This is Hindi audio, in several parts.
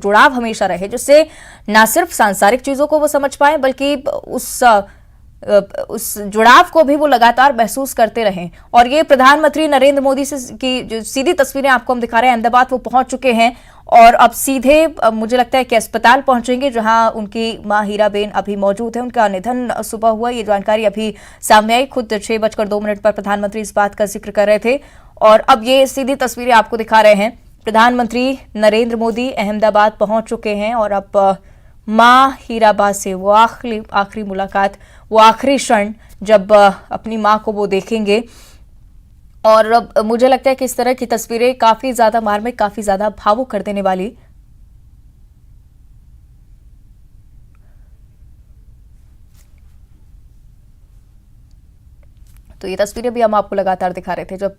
जुड़ाव हमेशा रहे, जिससे ना सिर्फ सांसारिक चीजों को वो समझ पाए बल्कि उस जुड़ाव को भी वो लगातार महसूस करते रहें। और ये प्रधानमंत्री नरेंद्र मोदी से की जो सीधी तस्वीरें आपको हम दिखा रहे हैं, अहमदाबाद वो पहुंच चुके हैं और अब सीधे मुझे लगता है कि अस्पताल पहुंचेंगे जहां उनकी मां हीराबेन अभी मौजूद है। उनका निधन सुबह हुआ, ये जानकारी अभी सामने आई। खुद 6:02 पर प्रधानमंत्री इस बात का जिक्र कर रहे थे और अब ये सीधी तस्वीरें आपको दिखा रहे हैं। प्रधानमंत्री नरेंद्र मोदी अहमदाबाद पहुंच चुके हैं और अब मां हीराबा से वो आखिरी मुलाकात, वो आखिरी क्षण जब अपनी मां को वो देखेंगे। और अब मुझे लगता है कि इस तरह की तस्वीरें काफी ज्यादा मार्मिक, काफी ज्यादा भावुक कर देने वाली। तो ये तस्वीरें भी हम आपको लगातार दिखा रहे थे जब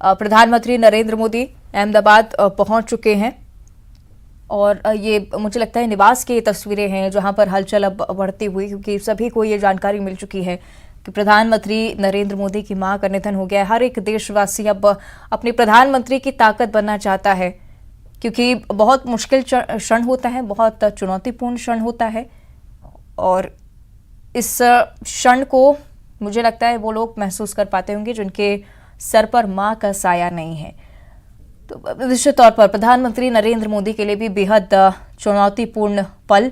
प्रधानमंत्री नरेंद्र मोदी अहमदाबाद पहुंच चुके हैं। और ये मुझे लगता है निवास की तस्वीरें हैं जहां पर हलचल अब बढ़ती हुई, क्योंकि सभी को ये जानकारी मिल चुकी है कि प्रधानमंत्री नरेंद्र मोदी की मां का निधन हो गया है। हर एक देशवासी अब अपने प्रधानमंत्री की ताकत बनना चाहता है, क्योंकि बहुत मुश्किल क्षण होता है, बहुत चुनौतीपूर्ण क्षण होता है और इस क्षण को मुझे लगता है वो लोग महसूस कर पाते होंगे जिनके सर पर मां का साया नहीं है। तो निश्चित तौर पर प्रधानमंत्री नरेंद्र मोदी के लिए भी बेहद चुनौतीपूर्ण पल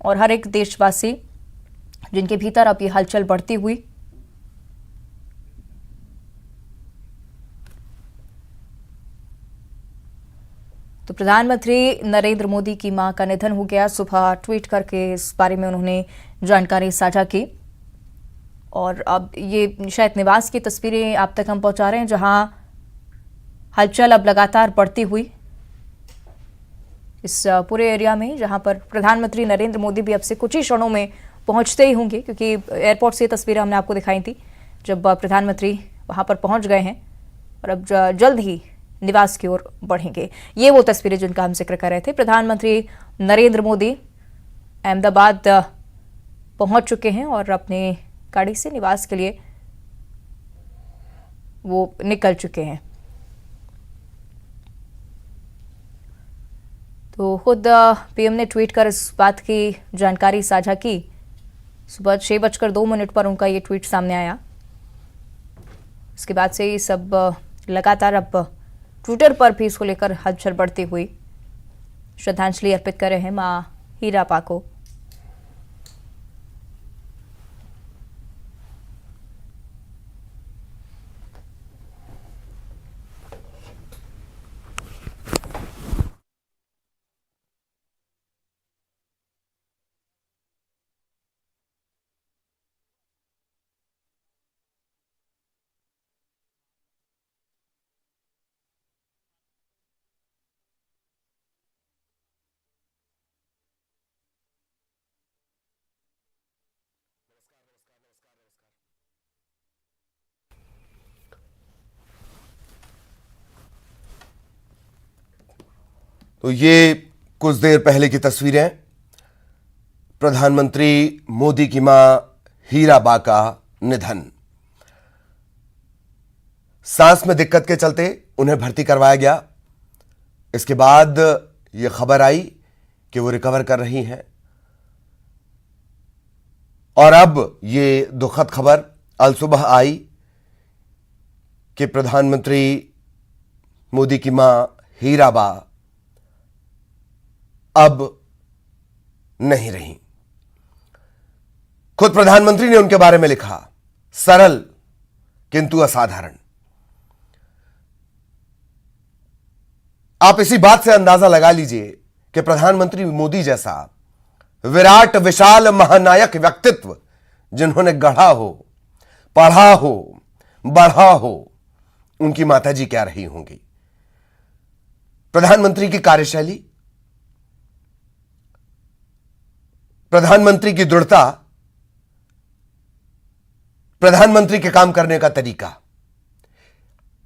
और हर एक देशवासी जिनके भीतर अब ये हलचल बढ़ती हुई। तो प्रधानमंत्री नरेंद्र मोदी की मां का निधन हो गया। सुबह ट्वीट करके इस बारे में उन्होंने जानकारी साझा की और अब ये शायद निवास की तस्वीरें आप तक हम पहुंचा रहे हैं जहां हलचल अब लगातार बढ़ती हुई इस पूरे एरिया में, जहां पर प्रधानमंत्री नरेंद्र मोदी भी अब से कुछ ही क्षणों में पहुंचते ही होंगे, क्योंकि एयरपोर्ट से तस्वीरें हमने आपको दिखाई थी जब प्रधानमंत्री वहां पर पहुंच गए हैं और अब जल्द ही निवास की ओर बढ़ेंगे। ये वो तस्वीरें जिनका हम जिक्र कर रहे थे। प्रधानमंत्री नरेंद्र मोदी अहमदाबाद पहुंच चुके हैं और अपने गाड़ी से निवास के लिए वो निकल चुके हैं। तो खुद पीएम ने ट्वीट कर इस बात की जानकारी साझा की। सुबह 6:02 पर उनका ये ट्वीट सामने आया। इसके बाद से ही सब लगातार अब ट्विटर पर भी इसको लेकर हलचल बढ़ती हुई श्रद्धांजलि अर्पित कर रहे हैं मां हीराबा को। तो ये कुछ देर पहले की तस्वीरें, प्रधानमंत्री मोदी की मां हीराबा का निधन। सांस में दिक्कत के चलते उन्हें भर्ती करवाया गया। इसके बाद यह खबर आई कि वो रिकवर कर रही हैं और अब ये दुखद खबर अल सुबह आई कि प्रधानमंत्री मोदी की मां हीराबा अब नहीं रही। खुद प्रधानमंत्री ने उनके बारे में लिखा, सरल किंतु असाधारण। आप इसी बात से अंदाजा लगा लीजिए कि प्रधानमंत्री मोदी जैसा विराट विशाल महानायक व्यक्तित्व जिन्होंने गढ़ा हो, पढ़ा हो, बढ़ा हो, उनकी माताजी क्या रही होंगी। प्रधानमंत्री की कार्यशैली, प्रधानमंत्री की दृढ़ता, प्रधानमंत्री के काम करने का तरीका,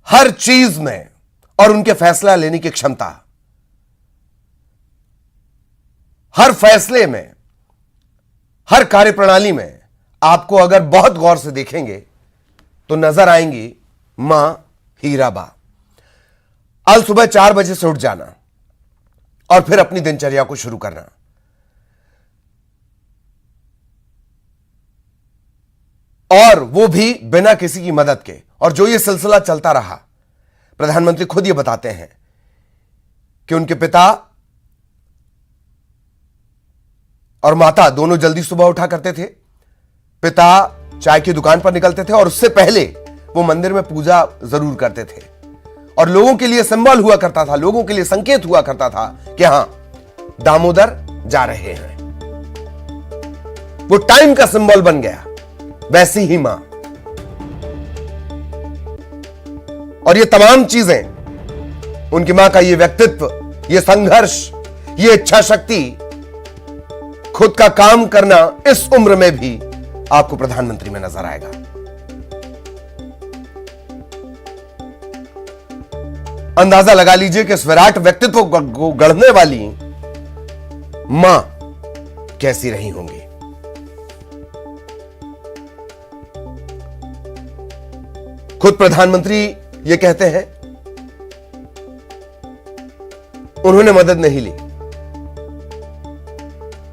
हर चीज में और उनके फैसला लेने की क्षमता, हर फैसले में, हर कार्यप्रणाली में आपको अगर बहुत गौर से देखेंगे तो नजर आएंगी मां हीराबा। अल सुबह 4 बजे से उठ जाना, और फिर अपनी दिनचर्या को शुरू करना। और वो भी बिना किसी की मदद के। और जो ये सिलसिला चलता रहा, प्रधानमंत्री खुद ये बताते हैं कि उनके पिता और माता दोनों जल्दी सुबह उठा करते थे। पिता चाय की दुकान पर निकलते थे और उससे पहले वो मंदिर में पूजा जरूर करते थे और लोगों के लिए सिंबल हुआ करता था, लोगों के लिए संकेत हुआ करता था कि हां, दामोदर जा रहे हैं। वो टाइम का सिंबल बन गया। वैसी ही मां। और ये तमाम चीजें, उनकी मां का ये व्यक्तित्व, ये संघर्ष, ये इच्छा शक्ति, खुद का काम करना, इस उम्र में भी आपको प्रधानमंत्री में नजर आएगा। अंदाजा लगा लीजिए कि इस विराट व्यक्तित्व को गढ़ने वाली मां कैसी रही होंगी। खुद प्रधानमंत्री ये कहते हैं, उन्होंने मदद नहीं ली।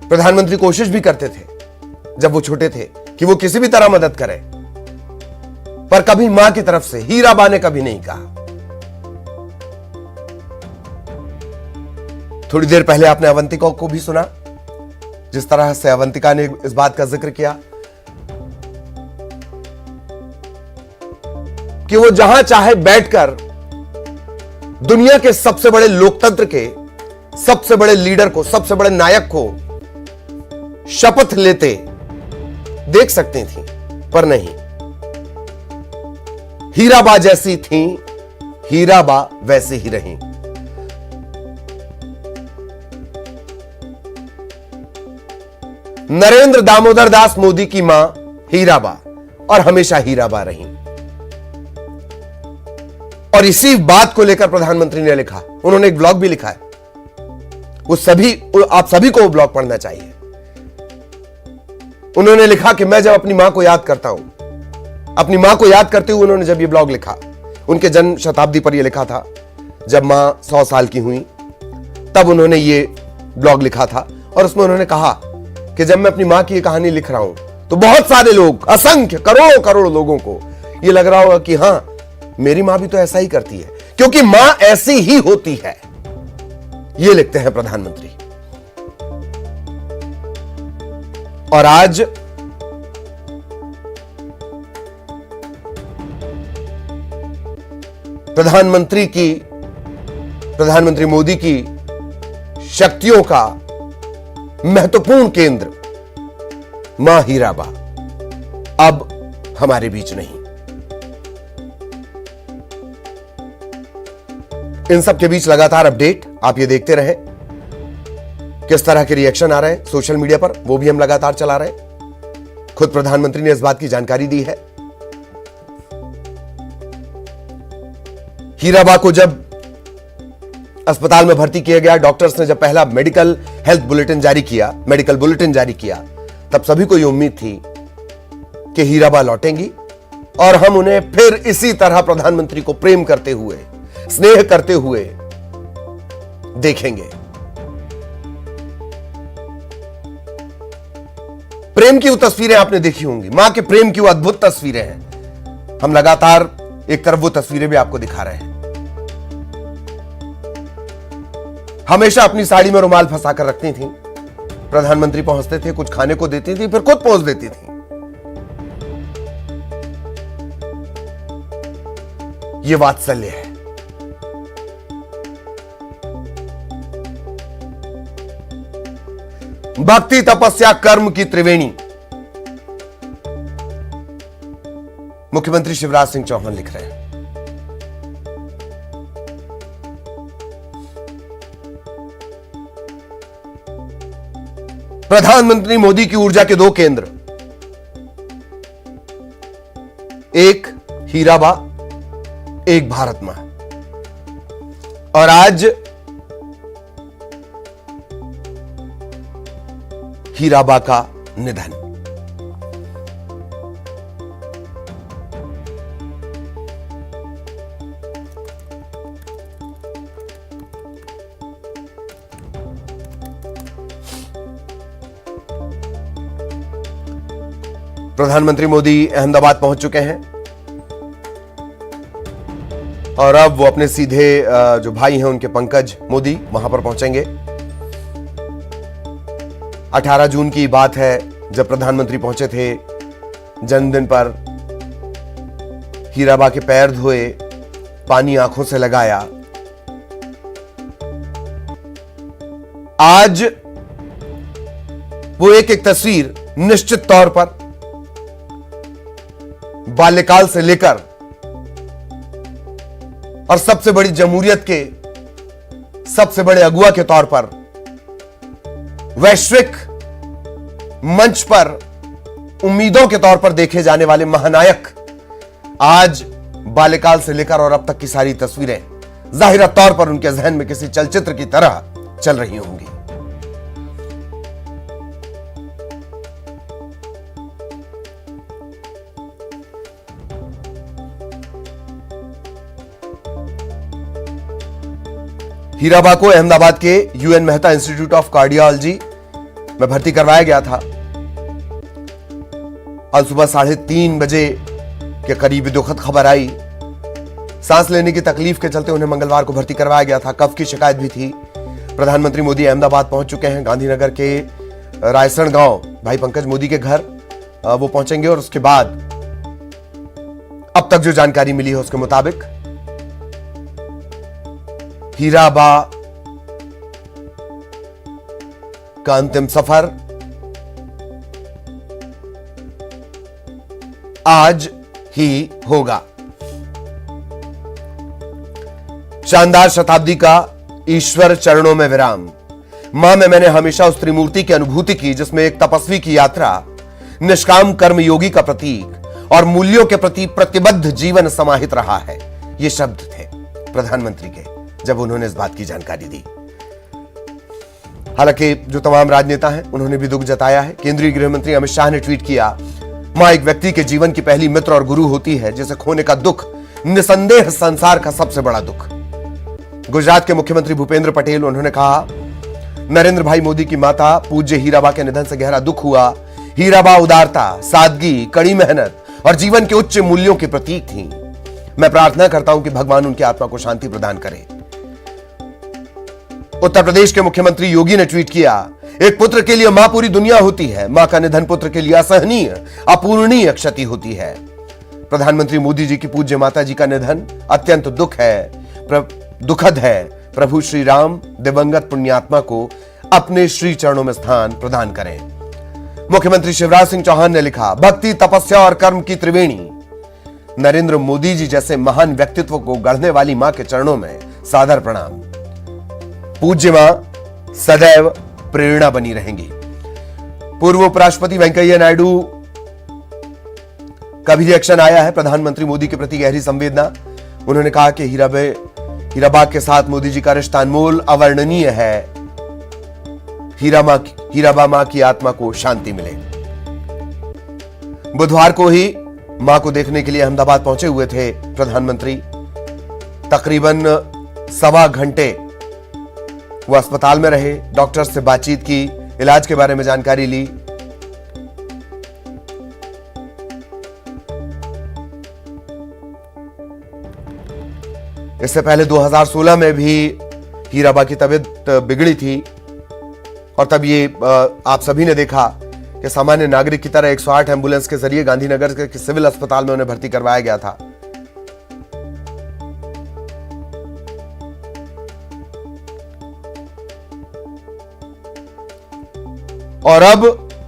प्रधानमंत्री कोशिश भी करते थे जब वो छोटे थे कि वो किसी भी तरह मदद करें, पर कभी मां की तरफ से हीराबा ने कभी नहीं कहा। थोड़ी देर पहले आपने अवंतिका को भी सुना, जिस तरह से अवंतिका ने इस बात का जिक्र किया कि वो जहां चाहे बैठकर दुनिया के सबसे बड़े लोकतंत्र के सबसे बड़े लीडर को, सबसे बड़े नायक को शपथ लेते देख सकती थी, पर नहीं। हीराबा जैसी थी, हीराबा वैसी ही रही। नरेंद्र दामोदर दास मोदी की मां हीराबा और हमेशा हीराबा रही। और इसी बात को लेकर प्रधानमंत्री ने लिखा, उन्होंने एक ब्लॉग भी लिखा है। आप सभी को वो ब्लॉग पढ़ना चाहिए। उन्होंने लिखा कि मैं जब अपनी मां को याद करता हूं, अपनी मां को याद करते हुए उन्होंने जब ये ब्लॉग लिखा, उनके जन्म शताब्दी पर यह लिखा था, जब मां 100 साल की हुई तब उन्होंने ये ब्लॉग लिखा था। और उसमें उन्होंने कहा कि जब मैं अपनी मां की ये कहानी लिख रहा हूं तो बहुत सारे लोग, असंख्य करोड़ों करोड़ लोगों को ये लग रहा होगा कि हां, मेरी मां भी तो ऐसा ही करती है, क्योंकि मां ऐसी ही होती है। ये लिखते हैं प्रधानमंत्री। और आज प्रधानमंत्री मोदी की शक्तियों का महत्वपूर्ण केंद्र मां हीराबा अब हमारे बीच नहीं। इन सब के बीच लगातार अपडेट आप ये देखते रहे, किस तरह के रिएक्शन आ रहे हैं सोशल मीडिया पर, वो भी हम लगातार चला रहे हैं। खुद प्रधानमंत्री ने इस बात की जानकारी दी है। हीराबा को जब अस्पताल में भर्ती किया गया, डॉक्टर्स ने जब पहला मेडिकल बुलेटिन जारी किया, तब सभी को यह उम्मीद थी कि हीराबा लौटेंगी और हम उन्हें फिर इसी तरह प्रधानमंत्री को प्रेम करते हुए, स्नेह करते हुए देखेंगे। प्रेम की वो तस्वीरें आपने देखी होंगी, मां के प्रेम की वो अद्भुत तस्वीरें हैं। हम लगातार एक तरफ वो तस्वीरें भी आपको दिखा रहे हैं। हमेशा अपनी साड़ी में रुमाल फंसाकर रखती थी। प्रधानमंत्री पहुंचते थे, कुछ खाने को देती थी, फिर खुद पहुंच देती थी। ये वात्सल्य है। भक्ति, तपस्या, कर्म की त्रिवेणी। मुख्यमंत्री शिवराज सिंह चौहान लिख रहे हैं। प्रधानमंत्री मोदी की ऊर्जा के दो केंद्र, एक हीराबा, एक भारत मां। और आज हीराबा का निधन। प्रधानमंत्री मोदी अहमदाबाद पहुंच चुके हैं और अब वो अपने सीधे जो भाई हैं उनके पंकज मोदी वहां पर पहुंचेंगे। 18 जून की बात है जब प्रधानमंत्री पहुंचे थे जन्मदिन पर। हीराबा के पैर धोए, पानी आंखों से लगाया। आज वो एक एक तस्वीर निश्चित तौर पर बाल्यकाल से लेकर और सबसे बड़ी जमहूरियत के सबसे बड़े अगुआ के तौर पर वैश्विक मंच पर उम्मीदों के तौर पर देखे जाने वाले महानायक आज बाल्यकाल से लेकर और अब तक की सारी तस्वीरें जाहिर तौर पर उनके जहन में किसी चलचित्र की तरह चल रही होंगी। हीराबा को अहमदाबाद के UN Mehta institute of cardiology में भर्ती करवाया गया था। आज सुबह 3:30 बजे के करीब दुखद खबर आई। सांस लेने की तकलीफ के चलते उन्हें मंगलवार को भर्ती करवाया गया था। कफ की शिकायत भी थी। प्रधानमंत्री मोदी अहमदाबाद पहुंच चुके हैं। गांधीनगर के रायसण गांव भाई पंकज मोदी के घर वो पहुंचेंगे और उसके बाद अब तक जो जानकारी मिली है उसके मुताबिक हीराबा का अंतिम सफर आज ही होगा। शानदार शताब्दी का ईश्वर चरणों में विराम। मां में मैंने हमेशा उस त्रिमूर्ति की अनुभूति की जिसमें एक तपस्वी की यात्रा, निष्काम कर्म योगी का प्रतीक और मूल्यों के प्रति प्रतिबद्ध जीवन समाहित रहा है। ये शब्द थे प्रधानमंत्री के जब उन्होंने इस बात की जानकारी दी। हालांकि जो तमाम राजनेता हैं उन्होंने भी दुख जताया है। केंद्रीय गृह मंत्री अमित शाह ने ट्वीट किया, मां एक व्यक्ति के जीवन की पहली मित्र और गुरु होती है जिसे खोने का दुख निसंदेह संसार का सबसे बड़ा दुख। गुजरात के मुख्यमंत्री भूपेंद्र पटेल, उन्होंने कहा, नरेंद्र भाई मोदी की माता पूज्य हीराबा के निधन से गहरा दुख हुआ। हीराबा उदारता, सादगी, कड़ी मेहनत और जीवन के उच्च मूल्यों के प्रतीक थी। मैं प्रार्थना करता हूं कि भगवान उनकी आत्मा को शांति प्रदान करे। उत्तर प्रदेश के मुख्यमंत्री योगी ने ट्वीट किया, एक पुत्र के लिए मां पूरी दुनिया होती है। मां का निधन पुत्र के लिए असहनीय, अपूरणीय क्षति होती है। प्रधानमंत्री मोदी जी की पूज्य माता जी का निधन अत्यंत दुखद है। प्रभु श्री राम दिवंगत पुण्यात्मा को अपने श्री चरणों में स्थान प्रदान करें। मुख्यमंत्री शिवराज सिंह चौहान ने लिखा, भक्ति, तपस्या और कर्म की त्रिवेणी। नरेंद्र मोदी जी जैसे महान व्यक्तित्व को गढ़ने वाली मां के चरणों में सादर प्रणाम। पूज्य मां सदैव प्रेरणा बनी रहेंगी। पूर्व उपराष्ट्रपति वेंकैया नायडू का भी रिएक्शन आया है प्रधानमंत्री मोदी के प्रति गहरी संवेदना। उन्होंने कहा कि हीराबा के साथ मोदी जी का रिश्ता अनमोल, अवर्णनीय है। हीराबा मां की आत्मा को शांति मिले। बुधवार को ही मां को देखने के लिए अहमदाबाद पहुंचे हुए थे प्रधानमंत्री। तकरीबन 1.25 घंटे वो अस्पताल में रहे, डॉक्टर से बातचीत की, इलाज के बारे में जानकारी ली। इससे पहले 2016 में भी हीराबा की तबीयत बिगड़ी थी और तब ये आप सभी ने देखा कि सामान्य नागरिक की तरह 108 एम्बुलेंस के जरिए गांधीनगर के सिविल अस्पताल में उन्हें भर्ती करवाया गया था। और अब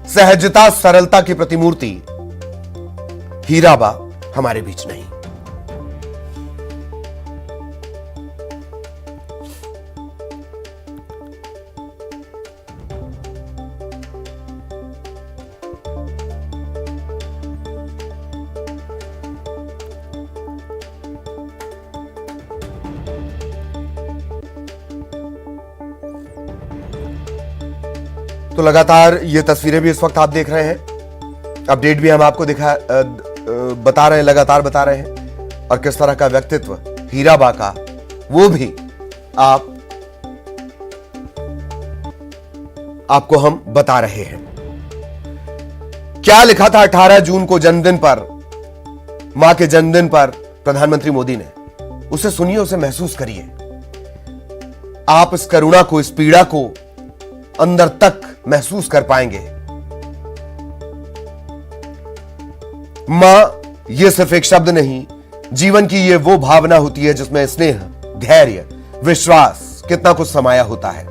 सहजता, सरलता की प्रतिमूर्ति हीराबा हमारे बीच नहीं। तो लगातार ये तस्वीरें भी इस वक्त आप देख रहे हैं, अपडेट भी हम आपको बता रहे हैं, लगातार बता रहे हैं। और किस तरह का व्यक्तित्व हीराबा का, वो भी आपको हम बता रहे हैं। क्या लिखा था 18 जून को जन्मदिन पर, मां के जन्मदिन पर प्रधानमंत्री मोदी ने? उसे सुनिए, उसे महसूस करिए। आप इस करुणा को, इस पीड़ा को अंदर तक महसूस कर पाएंगे। मां, यह सिर्फ एक शब्द नहीं, जीवन की यह वो भावना होती है जिसमें स्नेह, धैर्य, विश्वास, कितना कुछ समाया होता है।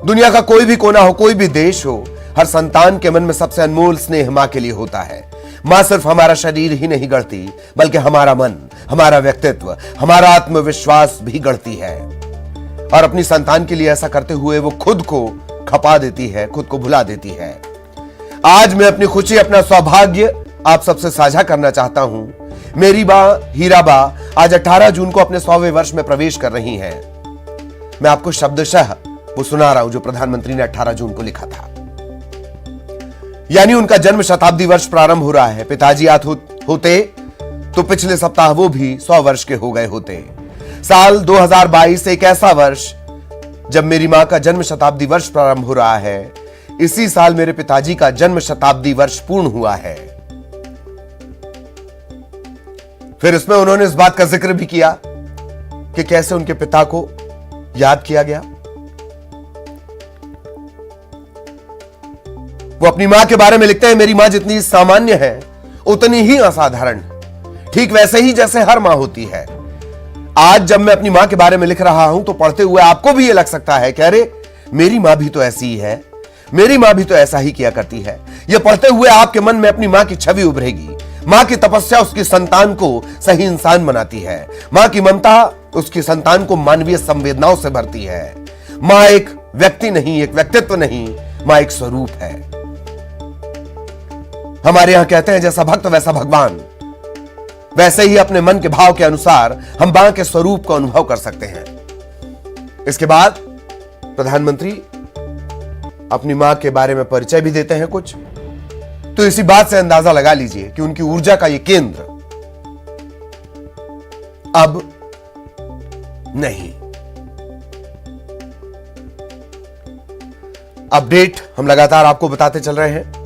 दुनिया का कोई भी कोना हो, कोई भी देश हो, हर संतान के मन में सबसे अनमोल स्नेह मां के लिए होता है। मां सिर्फ हमारा शरीर ही नहीं गढ़ती, बल्कि हमारा मन, हमारा व्यक्तित्व, हमारा आत्मविश्वास भी गढ़ती है। और अपनी संतान के लिए ऐसा करते हुए वो खुद को खपा देती है, खुद को भुला देती है। आज मैं अपनी खुशी, अपना सौभाग्य आप सबसे साझा करना चाहता हूं। मेरी मां हीराबा आज 18 जून को अपने 100वें वर्ष में प्रवेश कर रही हैं। मैं आपको शब्दशः वो सुना रहा हूं जो प्रधानमंत्री ने 18 जून को लिखा था। यानी उनका जन्म शताब्दी वर्ष प्रारंभ हो रहा है। पिताजी याद होते तो पिछले सप्ताह वो भी 100 वर्ष के हो गए होते। साल 2022 एक ऐसा वर्ष जब मेरी मां का जन्म शताब्दी वर्ष प्रारंभ हो रहा है। इसी साल मेरे पिताजी का जन्म शताब्दी वर्ष पूर्ण हुआ है। फिर इसमें उन्होंने इस बात का जिक्र भी किया कि कैसे उनके पिता को याद किया गया। वो अपनी मां के बारे में लिखते हैं, मेरी मां जितनी सामान्य है उतनी ही असाधारण, ठीक वैसे ही जैसे हर मां होती है। आज जब मैं अपनी मां के बारे में लिख रहा हूं तो पढ़ते हुए आपको भी यह लग सकता है कि अरे मेरी मां भी तो ऐसी ही है, मेरी मां भी तो ऐसा ही किया करती है। यह पढ़ते हुए आपके मन में अपनी मां की छवि उभरेगी। मां की तपस्या उसकी संतान को सही इंसान बनाती है। मां की ममता उसकी संतान को मानवीय संवेदनाओं से भरती है। मां एक व्यक्ति नहीं, एक व्यक्तित्व नहीं, मां एक स्वरूप है। हमारे यहां कहते हैं जैसा भक्त वैसा भगवान। वैसे ही अपने मन के भाव के अनुसार हम मां के स्वरूप को अनुभव कर सकते हैं। इसके बाद प्रधानमंत्री अपनी मां के बारे में परिचय भी देते हैं कुछ। तो इसी बात से अंदाजा लगा लीजिए कि उनकी ऊर्जा का यह केंद्र अब नहीं। अपडेट हम लगातार आपको बताते चल रहे हैं।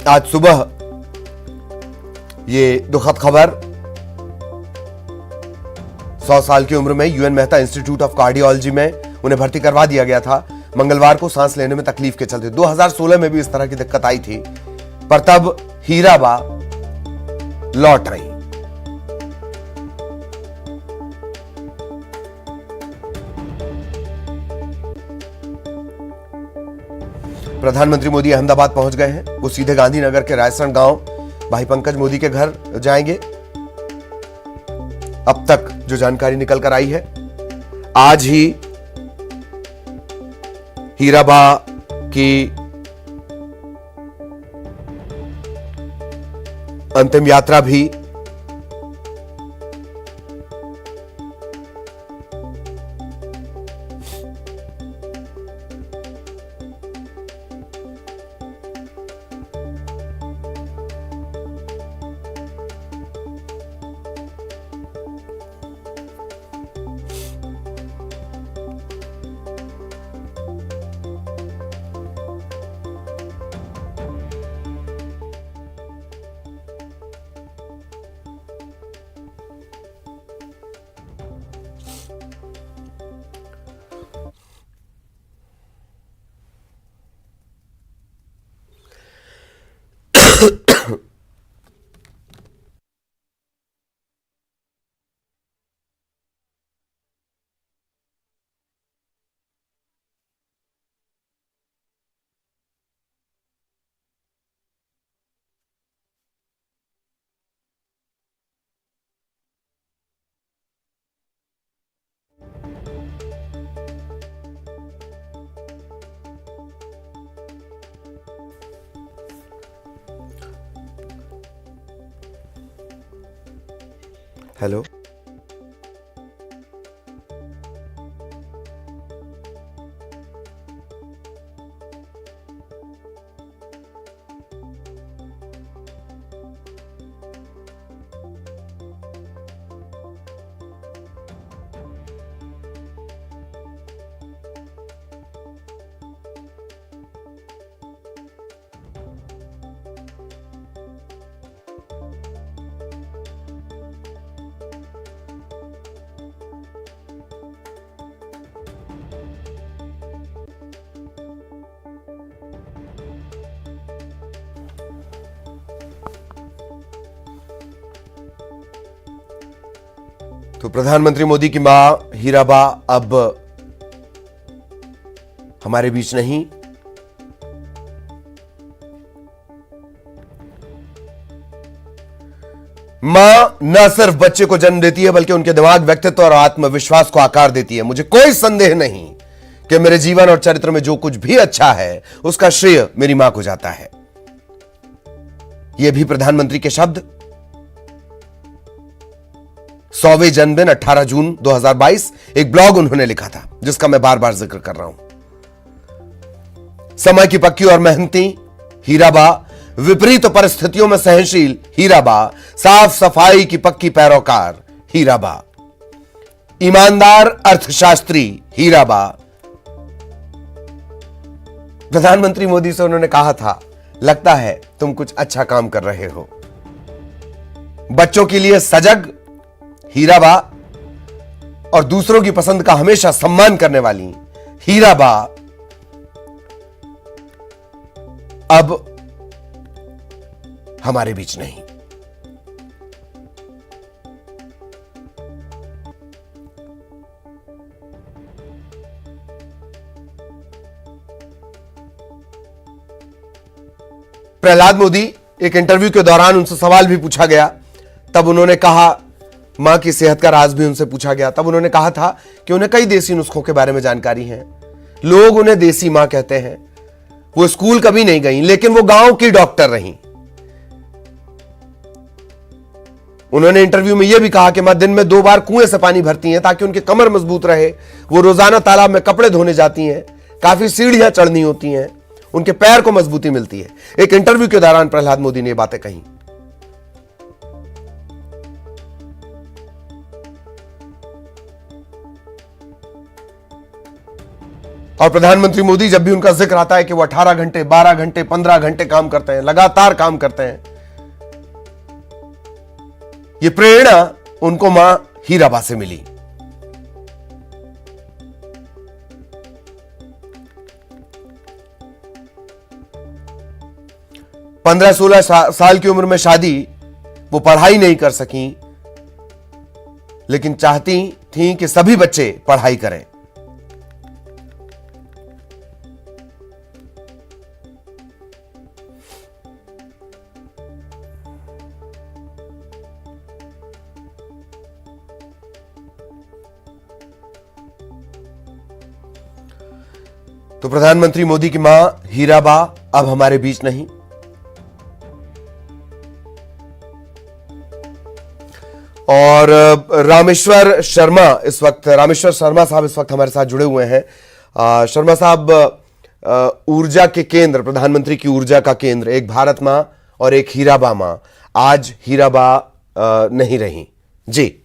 आज सुबह ये दुखद खबर, 100 साल की उम्र में UN Mehta institute of cardiology में उन्हें भर्ती करवा दिया गया था। मंगलवार को सांस लेने में तकलीफ के चलते 2016 में भी इस तरह की दिक्कत आई थी, पर तब हीराबा लौट आई। प्रधानमंत्री मोदी अहमदाबाद पहुंच गए हैं। वो सीधे गांधीनगर के रायसण गांव भाई पंकज मोदी के घर जाएंगे। अब तक जो जानकारी निकल कर आई है, आज ही हीराबा की अंतिम यात्रा भी हेलो। तो प्रधानमंत्री मोदी की मां हीराबा अब हमारे बीच नहीं। मां न सिर्फ बच्चे को जन्म देती है बल्कि उनके दिमाग, व्यक्तित्व और आत्मविश्वास को आकार देती है। मुझे कोई संदेह नहीं कि मेरे जीवन और चरित्र में जो कुछ भी अच्छा है उसका श्रेय मेरी मां को जाता है। यह भी प्रधानमंत्री के शब्द। 100वें जन्मदिन 18 जून 2022 एक ब्लॉग उन्होंने लिखा था जिसका मैं बार बार जिक्र कर रहा हूं। समय की पक्की और मेहनती हीराबा, विपरीत परिस्थितियों में सहनशील हीराबा, साफ सफाई की पक्की पैरोकार हीराबा, ईमानदार अर्थशास्त्री हीराबा। प्रधानमंत्री मोदी से उन्होंने कहा था, लगता है तुम कुछ अच्छा काम कर रहे हो। बच्चों के लिए सजग हीराबा और दूसरों की पसंद का हमेशा सम्मान करने वाली हीराबा अब हमारे बीच नहीं। प्रहलाद मोदी, एक इंटरव्यू के दौरान उनसे सवाल भी पूछा गया, तब उन्होंने कहा, मां की सेहत का राज भी उनसे पूछा गया, तब उन्होंने कहा था कि उन्हें कई देसी नुस्खों के बारे में जानकारी है। लोग उन्हें देसी मां कहते हैं। वो स्कूल कभी नहीं गई लेकिन वो गांव की डॉक्टर रहीं। उन्होंने इंटरव्यू में यह भी कहा कि मां दिन में 2 बार कुएं से पानी भरती हैं ताकि उनकी कमर मजबूत रहे। वो रोजाना तालाब में कपड़े धोने जाती हैं, काफी सीढ़ियां चढ़नी होती हैं, उनके पैर को मजबूती मिलती है। एक इंटरव्यू के दौरान प्रहलाद मोदी ने ये बातें कही। और प्रधानमंत्री मोदी, जब भी उनका जिक्र आता है कि वो 18 घंटे, 12 घंटे, 15 घंटे काम करते हैं, लगातार काम करते हैं, ये प्रेरणा उनको मां हीराबा से मिली। पंद्रह 16 साल की उम्र में शादी, वो पढ़ाई नहीं कर सकी लेकिन चाहती थी कि सभी बच्चे पढ़ाई करें। तो प्रधानमंत्री मोदी की मां हीराबा अब हमारे बीच नहीं। और रामेश्वर शर्मा साहब इस वक्त हमारे साथ जुड़े हुए हैं। शर्मा साहब, ऊर्जा के केंद्र, प्रधानमंत्री की ऊर्जा का केंद्र, एक भारत मां और एक हीराबा मां, आज हीराबा नहीं रही जी।